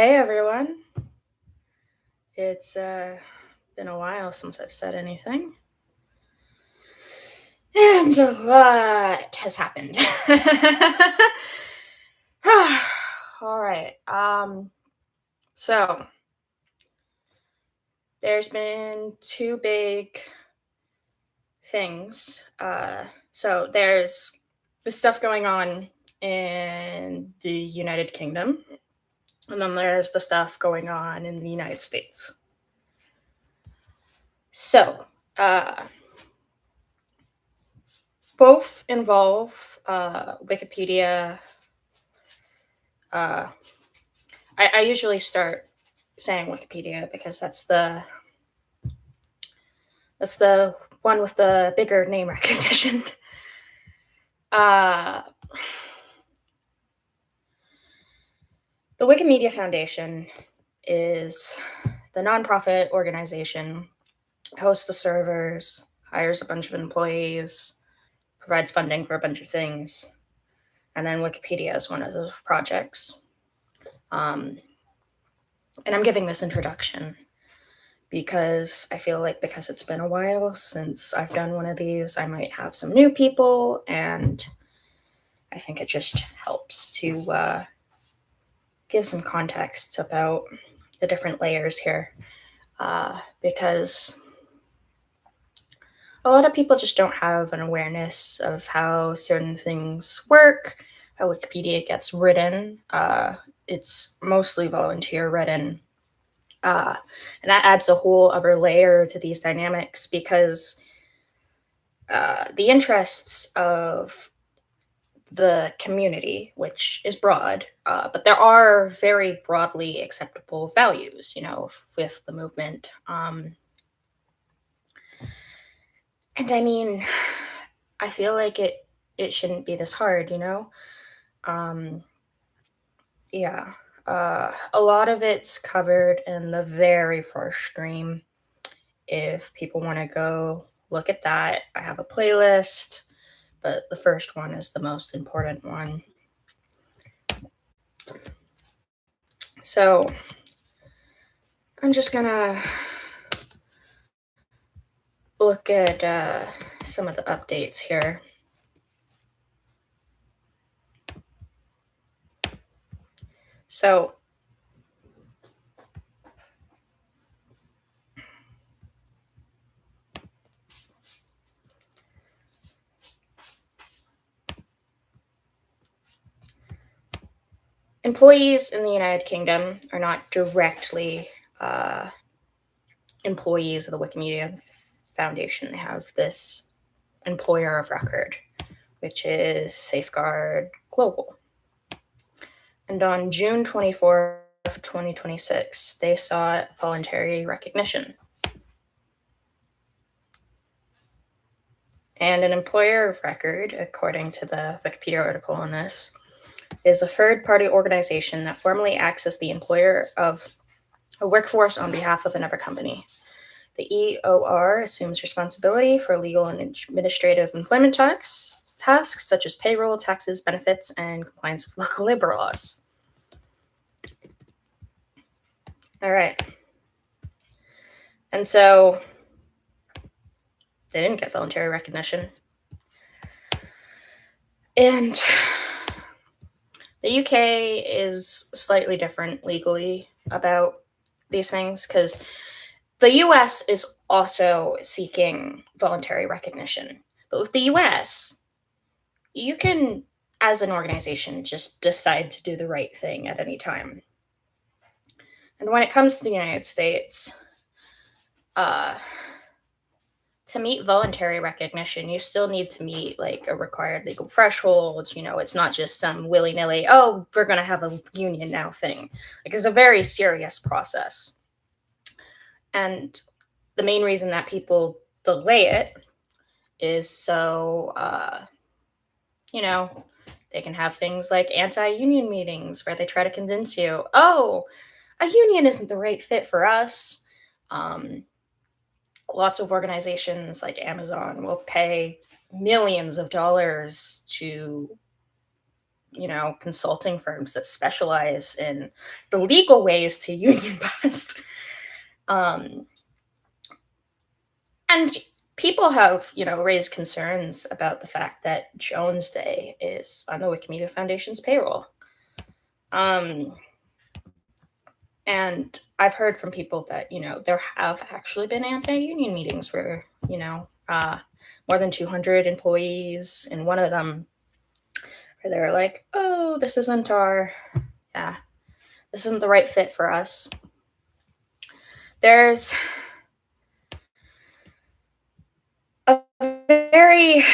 Hey everyone. It's been a while since I've said anything. And a lot has happened. All right. So there's been two big things. So there's the stuff going on in the United Kingdom, and then there's the stuff going on in the United States. So, both involve Wikipedia. Uh, I usually start saying Wikipedia because that's the one with the bigger name recognition. uh, the Wikimedia Foundation is the nonprofit organization, hosts the servers, hires a bunch of employees, provides funding for a bunch of things, and then Wikipedia is one of those projects. And I'm giving this introduction because I feel like because it's been a while since I've done one of these, I might have some new people, and I think it just helps to give some context about the different layers here. Because a lot of people just don't have an awareness of how certain things work, how Wikipedia gets written. It's mostly volunteer written. And that adds a whole other layer to these dynamics because the interests of the community, which is broad, but there are very broadly acceptable values, with the movement. And I mean, I feel like it shouldn't be this hard. Um, yeah. A lot of it's covered in the very first stream. If people want to go look at that, I have a playlist, but the first one is the most important one. So I'm just gonna look at some of the updates here. So employees in the United Kingdom are not directly employees of the Wikimedia Foundation. They have this employer of record, which is Safeguard Global. And on June 24th, 2026, they sought voluntary recognition. And an employer of record, according to the Wikipedia article on this, is a third-party organization that formally acts as the employer of a workforce on behalf of another company. The EOR assumes responsibility for legal and administrative employment tasks such as payroll, taxes, benefits, and compliance with local labor laws. All right. And so they didn't get voluntary recognition. And the UK is slightly different legally about these things because the US is also seeking voluntary recognition. But with the US, you can, as an organization, just decide to do the right thing at any time. And when it comes to the United States, to meet voluntary recognition, you still need to meet like a required legal threshold. It's not just some willy-nilly, oh, we're going to have a union now thing. Like, it's a very serious process. And the main reason that people delay it is so, they can have things like anti-union meetings where they try to convince you, oh, a union isn't the right fit for us. Lots of organizations like Amazon will pay millions of dollars to consulting firms that specialize in the legal ways to union bust. Um, and people have, raised concerns about the fact that Jones Day is on the Wikimedia Foundation's payroll. And I've heard from people that, there have actually been anti-union meetings where, more than 200 employees in one of them, where they're like, oh, this isn't this isn't the right fit for us. There's a very,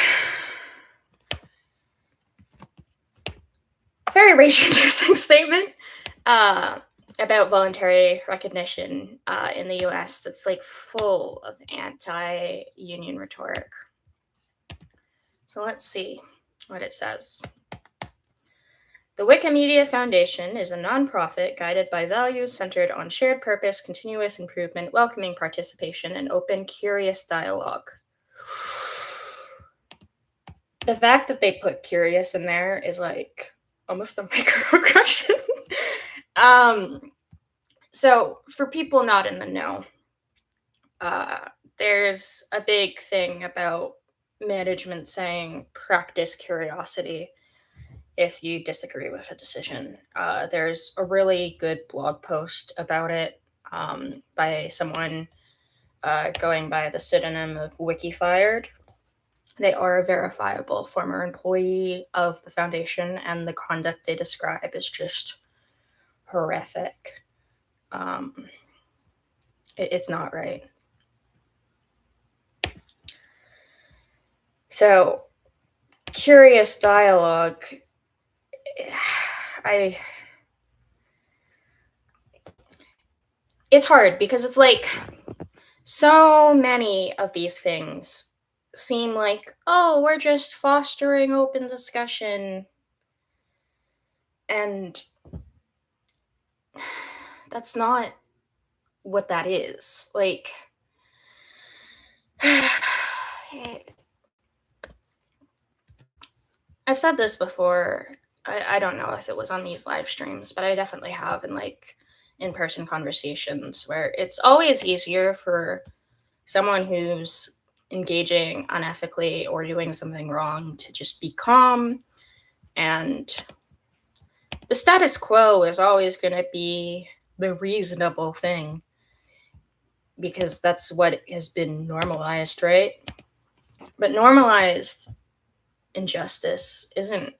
very rage-inducing statement about voluntary recognition in the US that's like full of anti-union rhetoric. So let's see what it says. The Wikimedia Foundation is a nonprofit guided by values centered on shared purpose, continuous improvement, welcoming participation, and open, curious dialogue. The fact that they put curious in there is like almost a microaggression. So for people not in the know, there's a big thing about management saying practice curiosity if you disagree with a decision. There's a really good blog post about it by someone going by the pseudonym of Wikifired. They are a verifiable former employee of the foundation, and the conduct they describe is just horrific. It's not right. So, curious dialogue. It's hard because it's like so many of these things seem like, oh, we're just fostering open discussion. And that's not what that is. Like, I've said this before. I don't know if it was on these live streams, but I definitely have in like in-person conversations where it's always easier for someone who's engaging unethically or doing something wrong to just be calm, and the status quo is always going to be the reasonable thing because that's what has been normalized, right? But normalized injustice isn't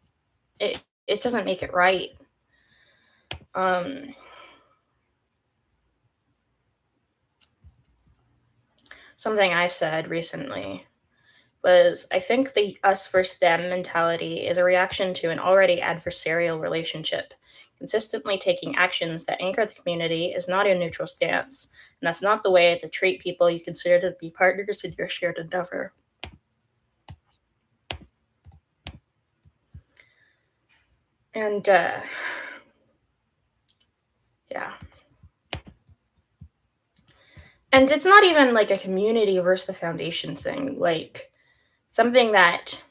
it doesn't make it right. Something I said recently was, I think the us versus them mentality is a reaction to an already adversarial relationship. Consistently taking actions that anchor the community is not a neutral stance, and that's not the way to treat people you consider to be partners in your shared endeavor. And yeah. And it's not even like a community versus the foundation thing. Like, something that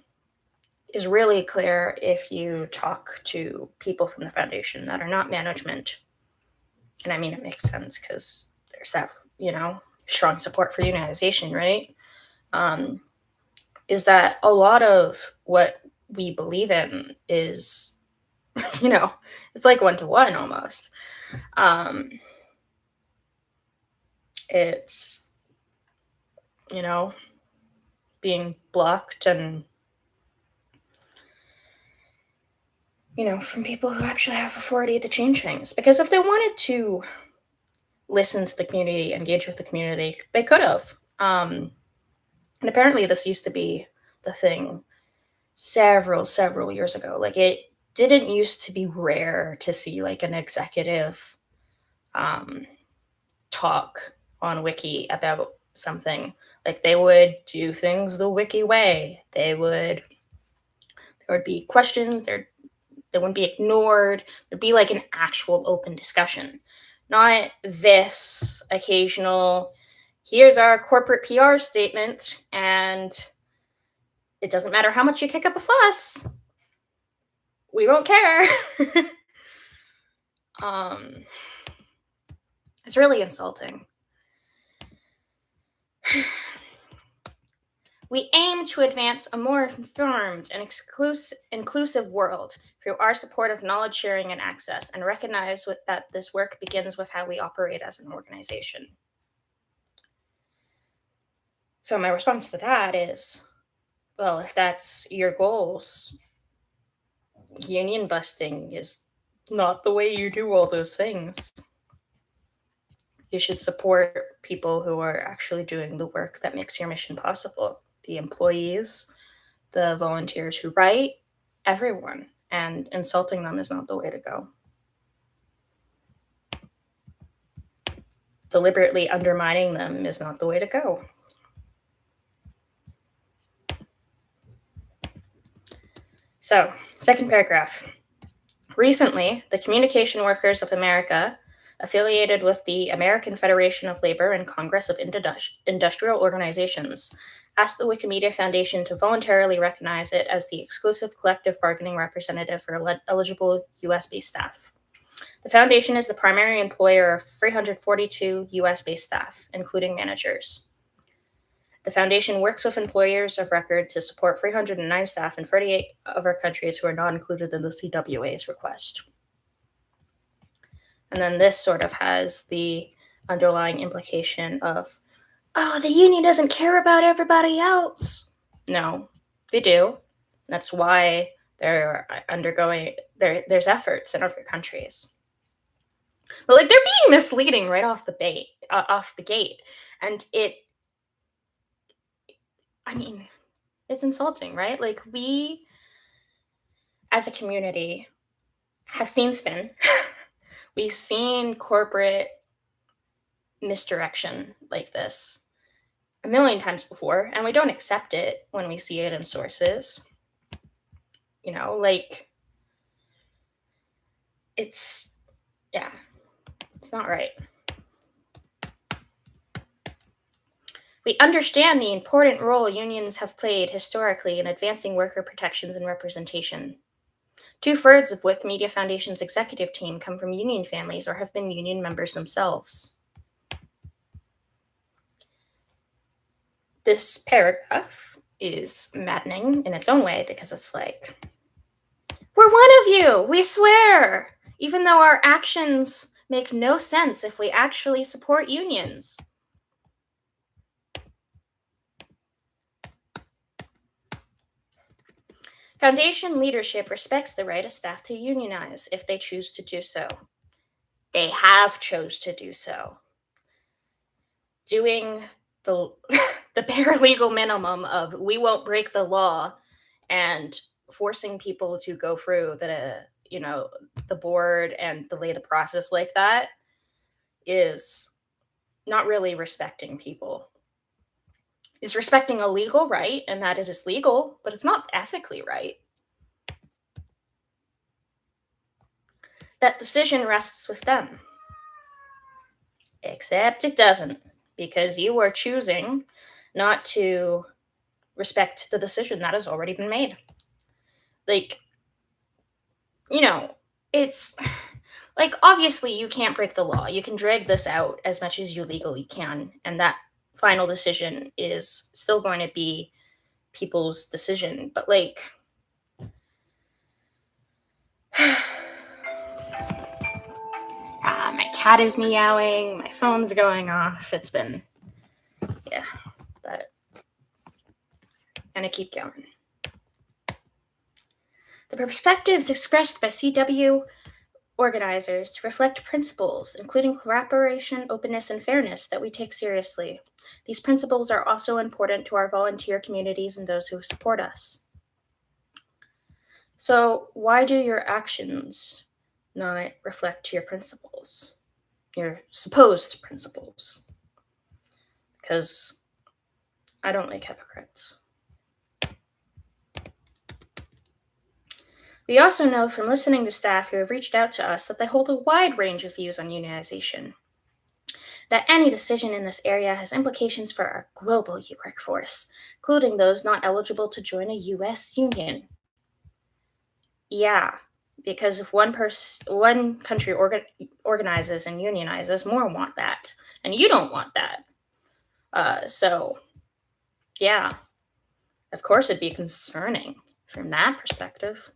is really clear if you talk to people from the foundation that are not management. And I mean, it makes sense because there's that, strong support for unionization, right? Is that a lot of what we believe in is, it's like one-to-one almost. It's, being blocked and, from people who actually have authority to change things. Because if they wanted to listen to the community, engage with the community, they could have. And apparently this used to be the thing several years ago. Like, it didn't used to be rare to see like an executive talk on Wiki about something. Like, they would do things the Wiki way. There would be questions, they wouldn't be ignored. There'd be like an actual open discussion, not this occasional, here's our corporate PR statement, and it doesn't matter how much you kick up a fuss, we won't care. It's really insulting. We aim to advance a more informed and inclusive world through our support of knowledge sharing and access, and recognize that this work begins with how we operate as an organization. So my response to that is, well, if that's your goals, union busting is not the way you do all those things. You should support people who are actually doing the work that makes your mission possible. The employees, the volunteers who write, everyone. And insulting them is not the way to go. Deliberately undermining them is not the way to go. So, second paragraph. Recently, the Communication Workers of America, affiliated with the American Federation of Labor and Congress of Industrial Organizations, asked the Wikimedia Foundation to voluntarily recognize it as the exclusive collective bargaining representative for eligible US-based staff. The foundation is the primary employer of 342 US-based staff, including managers. The foundation works with employers of record to support 309 staff in 38 of our countries who are not included in the CWA's request. And then this sort of has the underlying implication of, oh, the union doesn't care about everybody else. No, they do. That's why they're undergoing, there's efforts in other countries. But like they're being misleading right off the gate. And it's insulting, right? Like we, as a community, have seen spin. We've seen corporate misdirection like this a million times before, and we don't accept it when we see it in sources. It's not right. We understand the important role unions have played historically in advancing worker protections and representation. 2/3 of Wikimedia Foundation's executive team come from union families or have been union members themselves. This paragraph is maddening in its own way because it's like, we're one of you, we swear, even though our actions make no sense if we actually support unions. Foundation leadership respects the right of staff to unionize if they choose to do so. They have chose to do so. Doing the paralegal minimum of we won't break the law and forcing people to go through the board and delay the process like that is not really respecting people. It's respecting a legal right and that it is legal, but it's not ethically right. That decision rests with them. Except it doesn't, because you are choosing not to respect the decision that has already been made. It's like, obviously you can't break the law. You can drag this out as much as you legally can, and that final decision is still going to be people's decision. But my cat is meowing, my phone's going off. It's been, but I'm gonna keep going. The perspectives expressed by CW organizers reflect principles, including cooperation, openness, and fairness, that we take seriously. These principles are also important to our volunteer communities and those who support us. So, why do your actions not reflect your principles? Your supposed principles? Because I don't like hypocrites. We also know from listening to staff who have reached out to us that they hold a wide range of views on unionization. That any decision in this area has implications for our global workforce, including those not eligible to join a U.S. union. Yeah, because if one country organizes and unionizes, more want that, and you don't want that. So yeah, of course it'd be concerning from that perspective.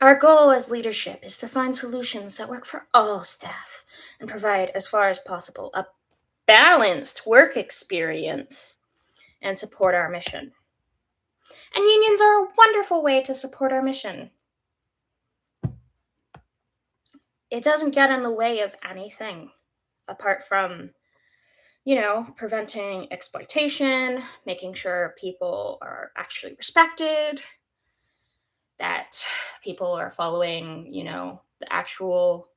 Our goal as leadership is to find solutions that work for all staff and provide, as far as possible, a balanced work experience and support our mission. And unions are a wonderful way to support our mission. It doesn't get in the way of anything apart from, preventing exploitation, making sure people are actually respected, that people are following, the actual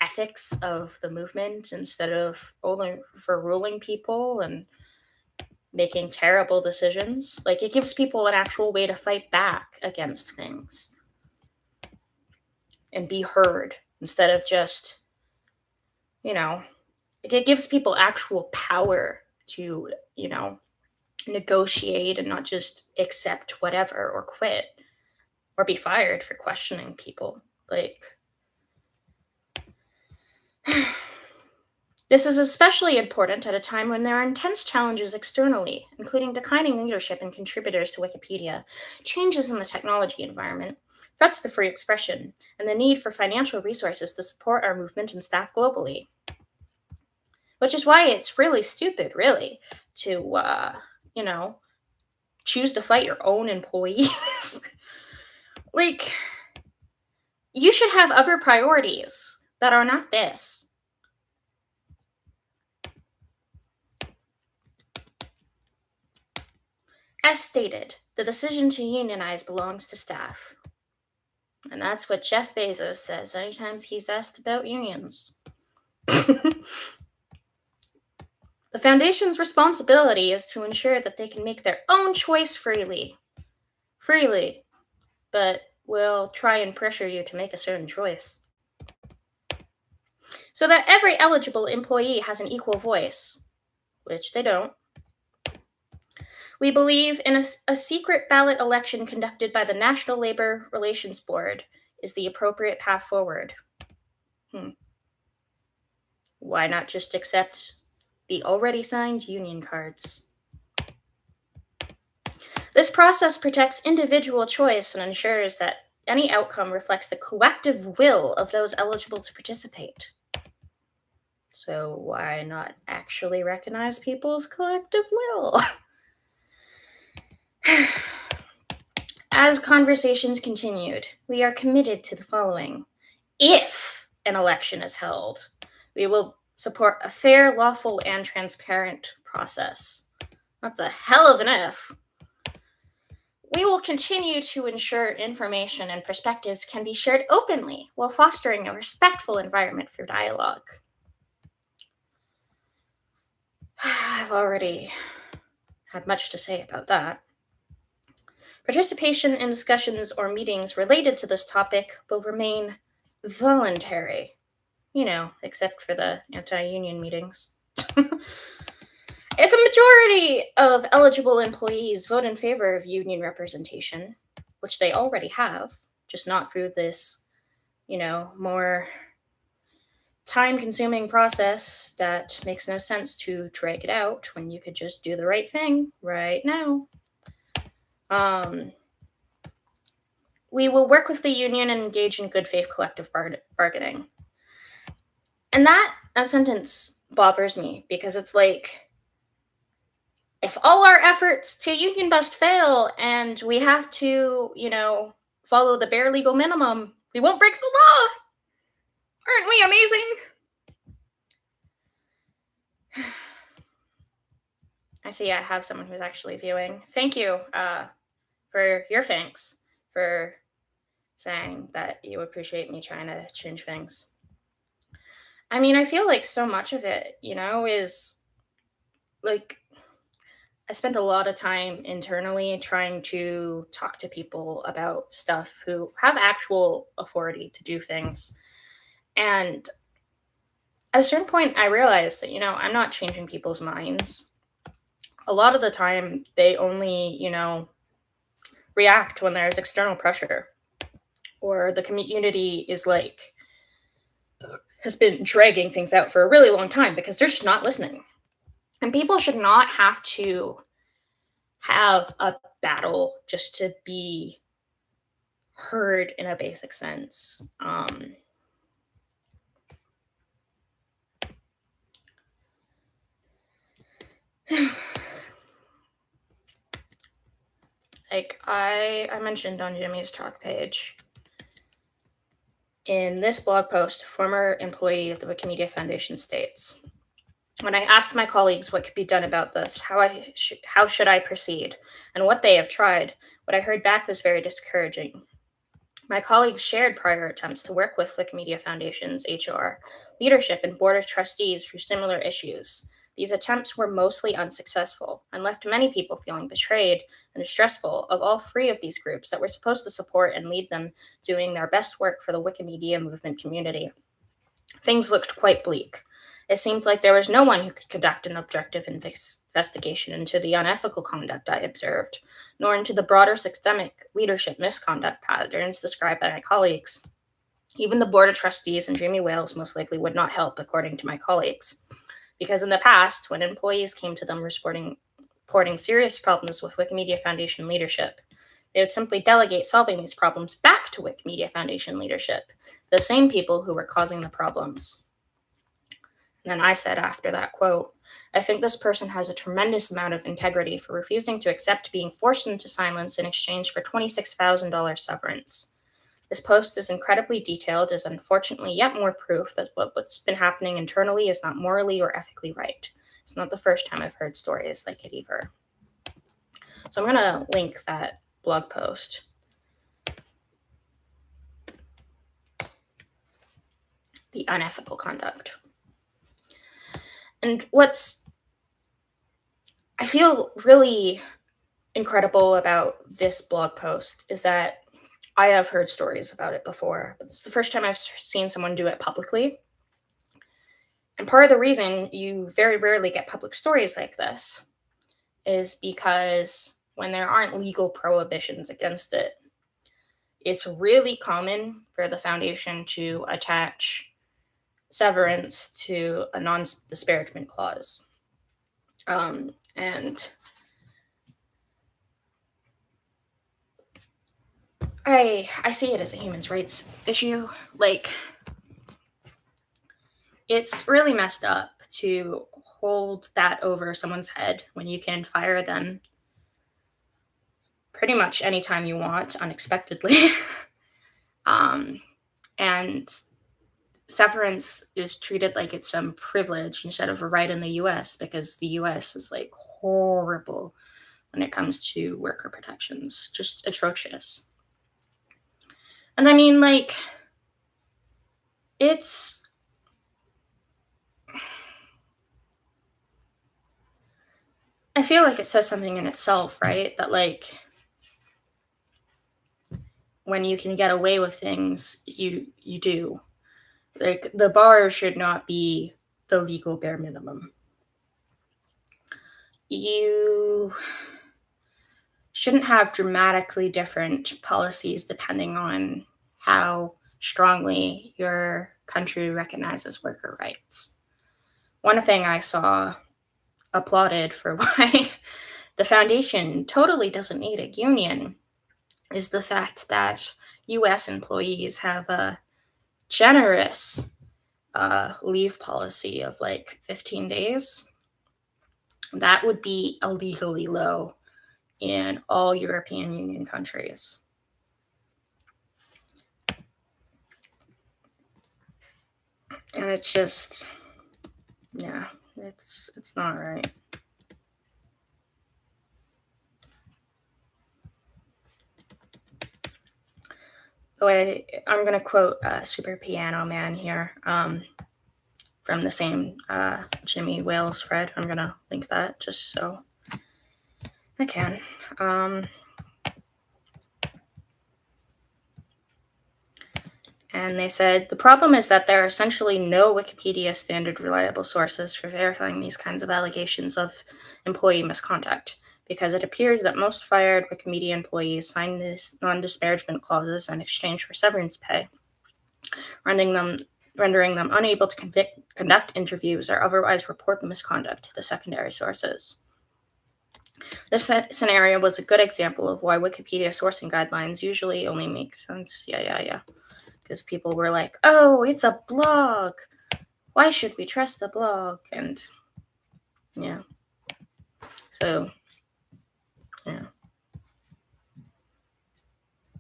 ethics of the movement instead of ruling people and making terrible decisions. Like, it gives people an actual way to fight back against things and be heard instead of just, you know, it gives people actual power to, negotiate and not just accept whatever or quit or be fired for questioning people. Like, this is especially important at a time when there are intense challenges externally, including declining leadership and contributors to Wikipedia, changes in the technology environment, threats to free expression, and the need for financial resources to support our movement and staff globally. Which is why it's really stupid, really, to, choose to fight your own employees. Like, you should have other priorities that are not this. As stated, the decision to unionize belongs to staff. And that's what Jeff Bezos says anytime he's asked about unions. The Foundation's responsibility is to ensure that they can make their own choice freely. Freely. But we'll try and pressure you to make a certain choice. So that every eligible employee has an equal voice, which they don't. We believe in a secret ballot election conducted by the National Labor Relations Board is the appropriate path forward. Why not just accept the already signed union cards? This process protects individual choice and ensures that any outcome reflects the collective will of those eligible to participate. So why not actually recognize people's collective will? As conversations continued, we are committed to the following. If an election is held, we will support a fair, lawful, and transparent process. That's a hell of an if. We will continue to ensure information and perspectives can be shared openly while fostering a respectful environment for dialogue. I've already had much to say about that. Participation in discussions or meetings related to this topic will remain voluntary, except for the anti-union meetings. If a majority of eligible employees vote in favor of union representation, which they already have, just not through this, more time-consuming process that makes no sense to drag it out when you could just do the right thing right now. We will work with the union and engage in good faith collective bargaining. And that sentence bothers me because it's like, if all our efforts to union bust fail and we have to, follow the bare legal minimum, we won't break the law. Aren't we amazing? I see I have someone who's actually viewing. Thank you for your thanks for saying that you appreciate me trying to change things. I mean, I feel like so much of it, is like, I spent a lot of time internally trying to talk to people about stuff who have actual authority to do things. And at a certain point, I realized that, I'm not changing people's minds. A lot of the time, they only, react when there's external pressure, or the community is like, has been dragging things out for a really long time because they're just not listening. And people should not have to have a battle just to be heard in a basic sense. Like I mentioned on Jimmy's talk page, in this blog post, a former employee of the Wikimedia Foundation states, when I asked my colleagues what could be done about this, how should I proceed, and what they have tried, what I heard back was very discouraging. My colleagues shared prior attempts to work with Wikimedia Foundation's HR, leadership, and board of trustees through similar issues. These attempts were mostly unsuccessful and left many people feeling betrayed and distrustful of all three of these groups that were supposed to support and lead them doing their best work for the Wikimedia movement community. Things looked quite bleak. It seemed like there was no one who could conduct an objective investigation into the unethical conduct I observed, nor into the broader systemic leadership misconduct patterns described by my colleagues. Even the board of trustees and Jamie Wales most likely would not help, according to my colleagues, because in the past, when employees came to them reporting serious problems with Wikimedia Foundation leadership, they would simply delegate solving these problems back to Wikimedia Foundation leadership, the same people who were causing the problems. And then I said after that quote, I think this person has a tremendous amount of integrity for refusing to accept being forced into silence in exchange for $26,000 severance. This post is incredibly detailed, is unfortunately yet more proof that what's been happening internally is not morally or ethically right. It's not the first time I've heard stories like it either. So I'm going to link that blog post. The unethical conduct. And what's I feel really incredible about this blog post is that I have heard stories about it before, but it's the first time I've seen someone do it publicly. And part of the reason you very rarely get public stories like this is because when there aren't legal prohibitions against it, it's really common for the foundation to attach severance to a non-disparagement clause. And I see it as a human rights issue. Like, it's really messed up to hold that over someone's head when you can fire them pretty much anytime you want, unexpectedly. And severance is treated like it's some privilege instead of a right in the US, because the US is like horrible when it comes to worker protections, just atrocious. And I mean, like, I feel like it says something in itself, right? That, like, when you can get away with things, you do. Like, the bar should not be the legal bare minimum. You shouldn't have dramatically different policies depending on how strongly your country recognizes worker rights. One thing I saw applauded for why the foundation totally doesn't need a union is the fact that US employees have a generous leave policy of like 15 days. That would be illegally low in all European Union countries. And it's just, yeah, it's not right. The way I'm going to quote Super Piano Man here from the same Jimmy Wales thread. I'm going to link that just so I can. And they said, the problem is that there are essentially no Wikipedia standard reliable sources for verifying these kinds of allegations of employee misconduct. because it appears that most fired Wikimedia employees signed these non-disparagement clauses in exchange for severance pay, rendering them unable to conduct interviews or otherwise report the misconduct to the secondary sources. This scenario was a good example of why Wikipedia sourcing guidelines usually only make sense. Yeah. Because people were like, oh, it's a blog. Why should we trust the blog? And yeah. So, yeah.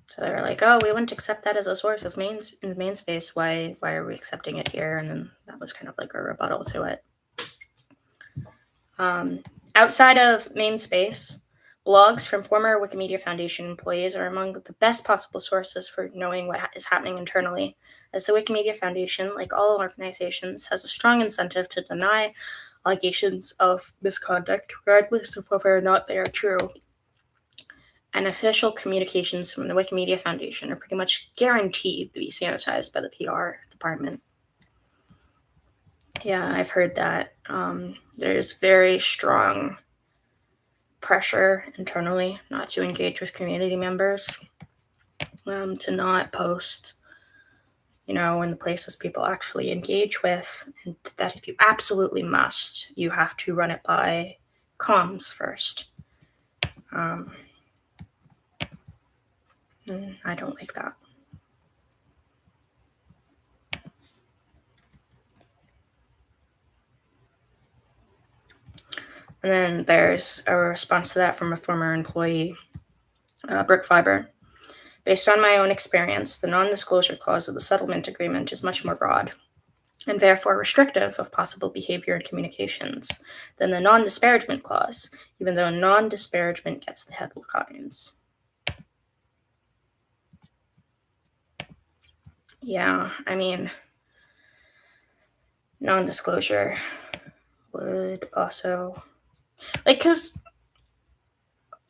So they were like, oh, we wouldn't accept that as a source as in the main space. Why are we accepting it here? And then that was kind of like a rebuttal to it. Outside of main space, blogs from former Wikimedia Foundation employees are among the best possible sources for knowing what is happening internally, as the Wikimedia Foundation, like all organizations, has a strong incentive to deny allegations of misconduct, regardless of whether or not they are true. And official communications from the Wikimedia Foundation are pretty much guaranteed to be sanitized by the PR department. Yeah, I've heard that. There's very strong pressure internally not to engage with community members, to not post, in the places people actually engage with, and that if you absolutely must, you have to run it by comms first. I don't like that. And then there's a response to that from a former employee, Brick Fiber. Based on my own experience, the non-disclosure clause of the settlement agreement is much more broad and therefore restrictive of possible behavior and communications than the non-disparagement clause, even though non-disparagement gets the headlines. Yeah, I mean, non-disclosure would also, because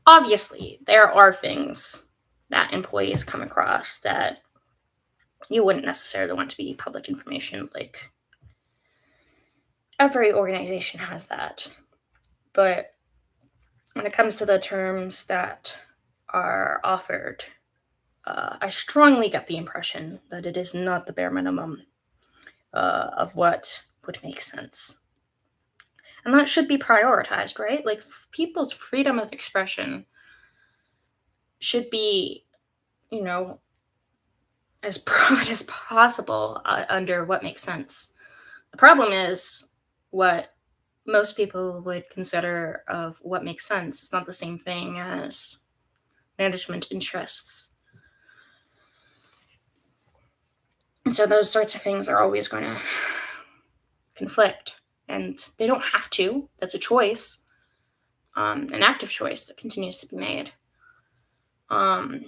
obviously there are things that employees come across that you wouldn't necessarily want to be public information. Like, every organization has that. But when it comes to the terms that are offered, I strongly get the impression that it is not the bare minimum of what would make sense. And that should be prioritized, right? Like, people's freedom of expression should be, as broad as possible under what makes sense. The problem is what most people would consider of what makes sense is not the same thing as management interests. And so those sorts of things are always going to conflict, and they don't have to. That's a choice, an active choice that continues to be made. I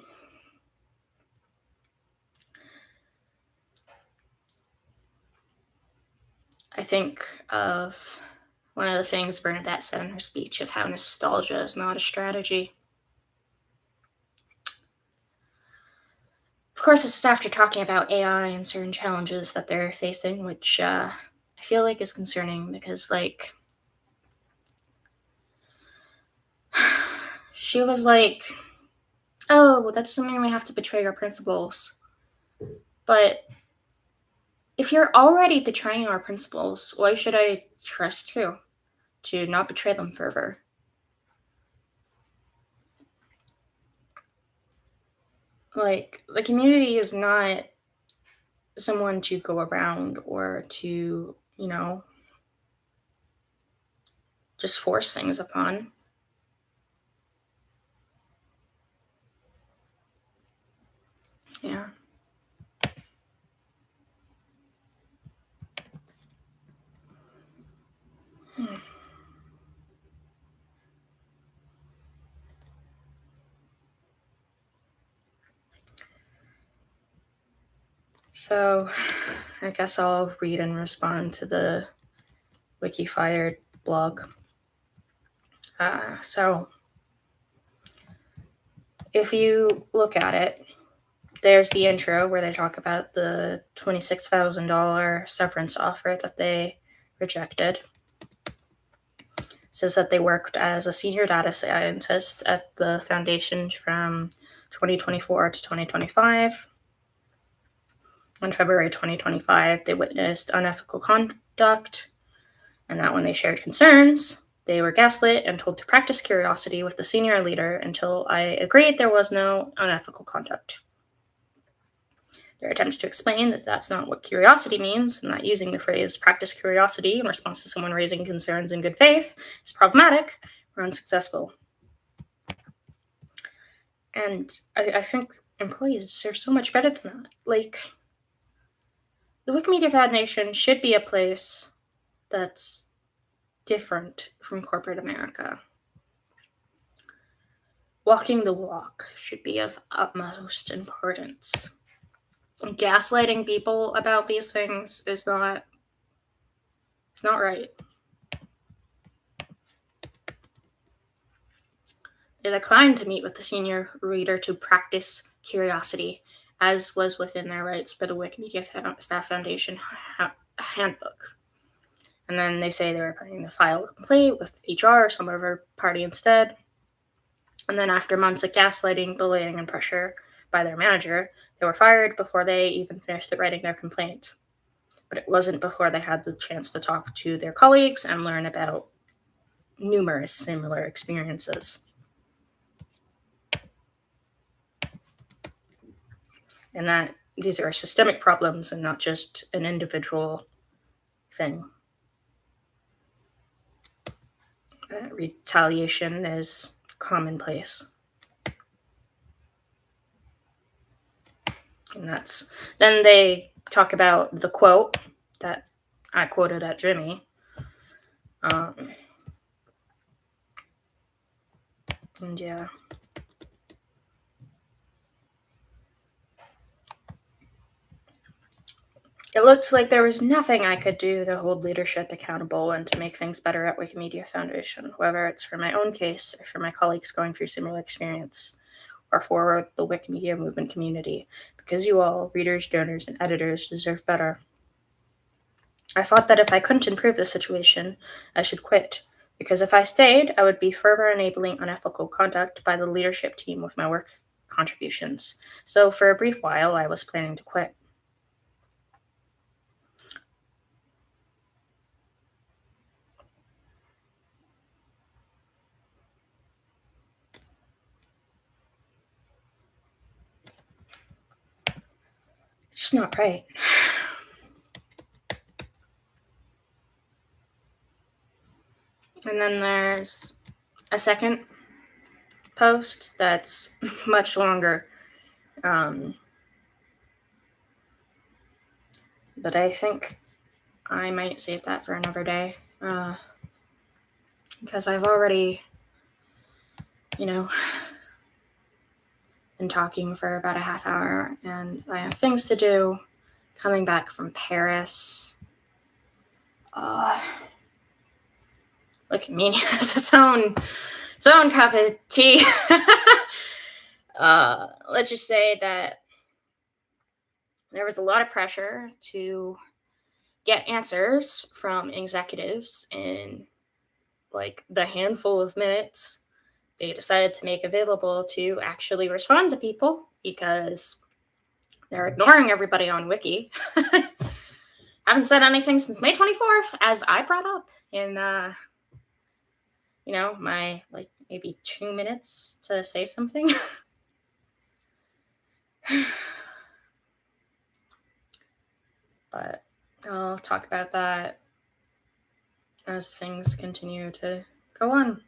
think of one of the things Bernadette said in her speech of how nostalgia is not a strategy. Of course, it's after talking about AI and certain challenges that they're facing, which I feel like is concerning because, like, she was like, oh, well, that doesn't mean we have to betray our principles. But if you're already betraying our principles, why should I trust you to not betray them further? Like, the community is not someone to go around or to, just force things upon. Yeah. So, I guess I'll read and respond to the WikiFired blog. So, if you look at it, there's the intro where they talk about the $26,000 severance offer that they rejected. says that they worked as a senior data scientist at the foundation from 2024 to 2025. In February 2025, they witnessed unethical conduct, and that when they shared concerns, they were gaslit and told to practice curiosity with the senior leader until I agreed there was no unethical conduct. Their attempts to explain that that's not what curiosity means, and that using the phrase practice curiosity in response to someone raising concerns in good faith is problematic were unsuccessful. And I think employees deserve so much better than that. Like, the Wikimedia Foundation should be a place that's different from corporate America. Walking the walk should be of utmost importance. Gaslighting people about these things is not right. They declined to meet with the senior reader to practice curiosity, as was within their rights by the Wikimedia Staff Foundation handbook. And then they say they were planning to file a complaint with HR or some other party instead. And then after months of gaslighting, bullying, and pressure by their manager, they were fired before they even finished writing their complaint. But it wasn't before they had the chance to talk to their colleagues and learn about numerous similar experiences. And that these are systemic problems and not just an individual thing. Retaliation is commonplace. And then they talk about the quote that I quoted at Jimmy. And yeah. It looked like there was nothing I could do to hold leadership accountable and to make things better at Wikimedia Foundation, whether it's for my own case or for my colleagues going through similar experience, or for the Wikimedia movement community, because you all, readers, donors, and editors, deserve better. I thought that if I couldn't improve the situation, I should quit, because if I stayed, I would be further enabling unethical conduct by the leadership team with my work contributions. So for a brief while, I was planning to quit. It's just not right. And then there's a second post that's much longer. But I think I might save that for another day. Because I've already, been talking for about a half hour, and I have things to do. Coming back from Paris. Wikimedia has its own cup of tea. Let's just say that there was a lot of pressure to get answers from executives in like the handful of minutes they decided to make available to actually respond to people, because they're ignoring everybody on Wiki. Haven't said anything since May 24th, as I brought up in, my maybe 2 minutes to say something. But I'll talk about that as things continue to go on.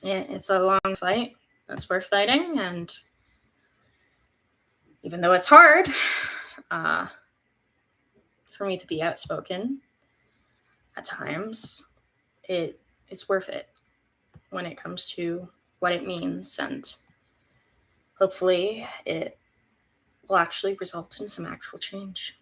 It's a long fight that's worth fighting, and even though it's hard for me to be outspoken at times, it's worth it when it comes to what it means, and hopefully it will actually result in some actual change.